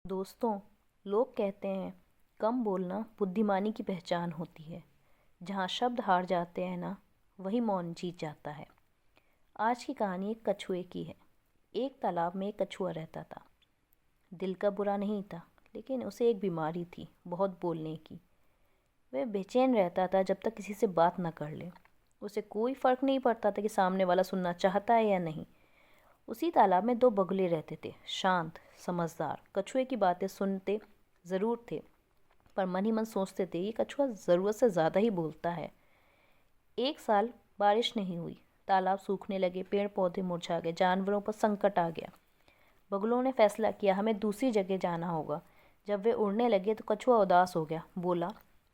दोस्तों, लोग कहते हैं कम बोलना बुद्धिमानी की पहचान होती है। जहाँ शब्द हार जाते हैं ना, वही मौन जीत जाता है। आज की कहानी एक कछुए की है। एक तालाब में एक कछुआ रहता था। दिल का बुरा नहीं था, लेकिन उसे एक बीमारी थी, बहुत बोलने की। वह बेचैन रहता था जब तक किसी से बात न कर ले। उसे कोई फ़र्क नहीं पड़ता था कि सामने वाला सुनना चाहता है या नहीं। उसी तालाब में दो बगुले रहते थे, शांत, समझदार। कछुए की बातें सुनते ज़रूर थे, पर मन ही मन सोचते थे ये कछुआ ज़रूरत से ज़्यादा ही बोलता है। एक साल बारिश नहीं हुई, तालाब सूखने लगे, पेड़ पौधे मुरझा गए, जानवरों पर संकट आ गया। बगुलों ने फैसला किया हमें दूसरी जगह जाना होगा। जब वे उड़ने लगे तो कछुआ उदास हो गया। बोला,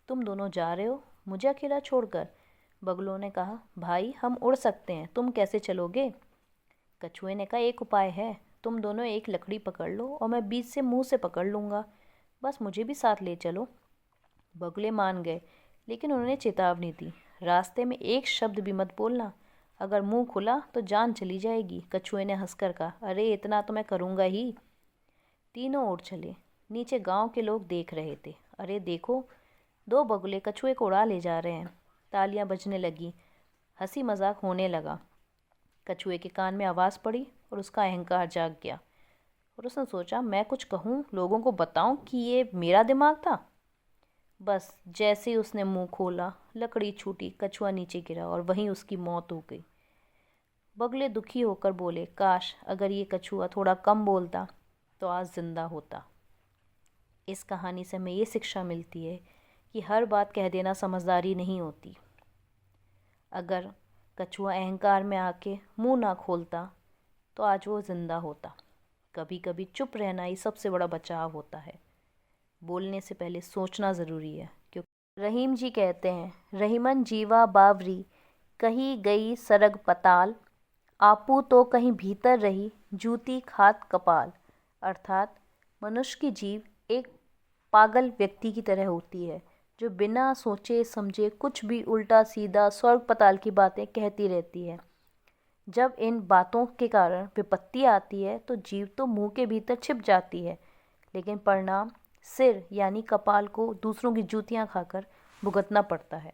तुम दोनों जा रहे हो, मुझे अकेला छोड़कर? बगुलों ने कहा, भाई हम उड़ सकते हैं, तुम कैसे चलोगे? कछुए ने कहा, एक उपाय है, तुम दोनों एक लकड़ी पकड़ लो और मैं बीच से मुंह से पकड़ लूँगा। बस मुझे भी साथ ले चलो। बगुले मान गए, लेकिन उन्होंने चेतावनी दी, रास्ते में एक शब्द भी मत बोलना, अगर मुंह खुला तो जान चली जाएगी। कछुए ने हंसकर कहा, अरे इतना तो मैं करूँगा ही। तीनों उड़ चले। नीचे गांव के लोग देख रहे थे। अरे देखो, दो बगुले कछुए को उड़ा ले जा रहे हैं। तालियां बजने लगी, हंसी मजाक होने लगा। कछुए के कान में आवाज़ पड़ी और उसका अहंकार जाग गया। और उसने सोचा, मैं कुछ कहूँ, लोगों को बताऊँ कि ये मेरा दिमाग था। बस जैसे ही उसने मुंह खोला, लकड़ी छूटी, कछुआ नीचे गिरा और वहीं उसकी मौत हो गई। बगुले दुखी होकर बोले, काश अगर ये कछुआ थोड़ा कम बोलता तो आज जिंदा होता। इस कहानी से हमें ये शिक्षा मिलती है कि हर बात कह देना समझदारी नहीं होती। अगर कछुआ अहंकार में आके मुंह ना खोलता तो आज वो जिंदा होता। कभी कभी चुप रहना ही सबसे बड़ा बचाव होता है। बोलने से पहले सोचना ज़रूरी है, क्योंकि रहीम जी कहते हैं, रहीमन जीवा बावरी, कहीं गई सरग पताल, आपू तो कहीं भीतर रही, जूती खात कपाल। अर्थात मनुष्य की जीव एक पागल व्यक्ति की तरह होती है, जो बिना सोचे समझे कुछ भी उल्टा सीधा स्वर्ग पताल की बातें कहती रहती है। जब इन बातों के कारण विपत्ति आती है तो जीव तो मुंह के भीतर छिप जाती है, लेकिन परिणाम सिर यानी कपाल को दूसरों की जूतियां खाकर भुगतना पड़ता है।